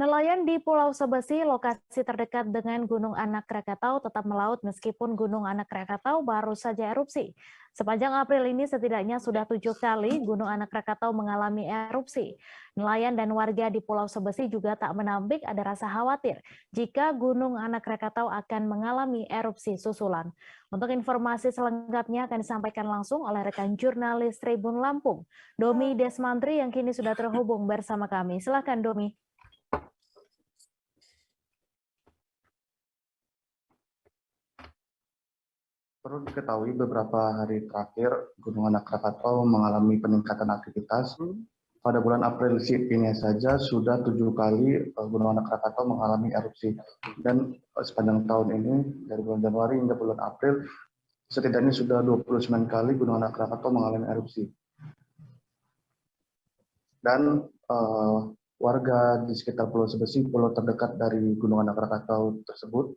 Nelayan di Pulau Sebesi, lokasi terdekat dengan Gunung Anak Krakatau, tetap melaut meskipun Gunung Anak Krakatau baru saja erupsi. Sepanjang April ini setidaknya sudah 7 kali Gunung Anak Krakatau mengalami erupsi. Nelayan dan warga di Pulau Sebesi juga tak menampik ada rasa khawatir jika Gunung Anak Krakatau akan mengalami erupsi susulan. Untuk informasi selengkapnya akan disampaikan langsung oleh rekan jurnalis Tribun Lampung, Domi Desmantri yang kini sudah terhubung bersama kami. Silakan Domi. Perlu diketahui beberapa hari terakhir Gunung Anak Krakatau mengalami peningkatan aktivitas. Pada bulan April ini saja sudah 7 kali Gunung Anak Krakatau mengalami erupsi. Dan sepanjang tahun ini dari bulan Januari hingga bulan April setidaknya sudah 29 kali Gunung Anak Krakatau mengalami erupsi. Dan warga di sekitar Pulau Sebesi, pulau terdekat dari Gunung Anak Krakatau tersebut,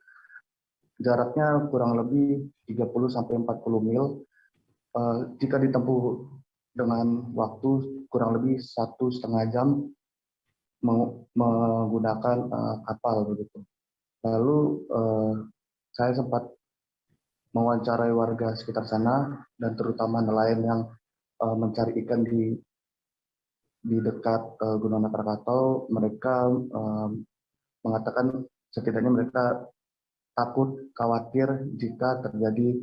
jaraknya kurang lebih 30-40 mil. Jika ditempuh dengan waktu kurang lebih 1,5 jam menggunakan kapal begitu. Lalu saya sempat mewawancarai warga sekitar sana dan terutama nelayan yang mencari ikan di dekat Gunung Anak Krakatau. Mereka mengatakan setidaknya mereka takut, khawatir jika terjadi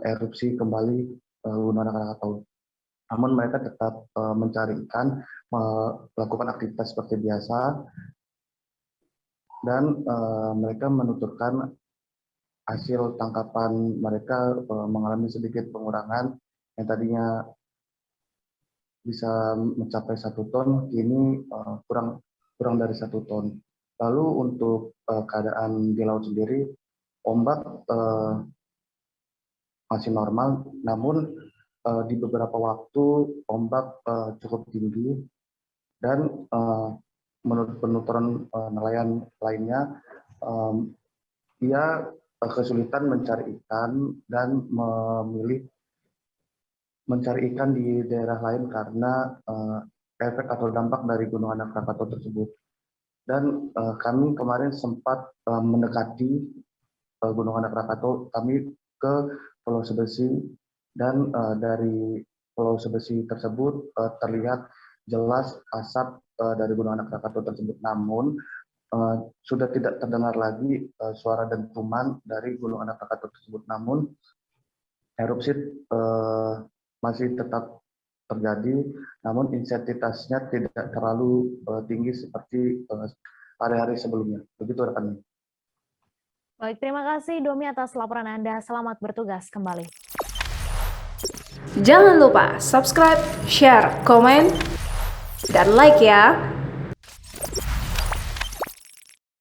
erupsi kembali Gunung Anak Krakatau. Namun mereka tetap mencari ikan, melakukan aktivitas seperti biasa, dan mereka menuturkan hasil tangkapan mereka mengalami sedikit pengurangan yang tadinya bisa mencapai 1 ton, kini kurang dari 1 ton. Lalu untuk keadaan di laut sendiri, ombak masih normal, namun di beberapa waktu ombak cukup tinggi dan menurut penuturan nelayan lainnya, ia kesulitan mencari ikan dan memilih mencari ikan di daerah lain karena efek atau dampak dari Gunung Anak Krakatau tersebut. Dan kami kemarin sempat mendekati Gunung Anak Krakatau, kami ke Pulau Sebesi, dan dari Pulau Sebesi tersebut terlihat jelas asap dari Gunung Anak Krakatau tersebut. Namun sudah tidak terdengar lagi suara dentuman dari Gunung Anak Krakatau tersebut. Namun erupsi masih tetap terjadi, namun intensitasnya tidak terlalu tinggi seperti hari-hari sebelumnya. Begitu rekan. Baik, terima kasih Domi atas laporan Anda. Selamat bertugas kembali. Jangan lupa subscribe, share, komen, dan like ya.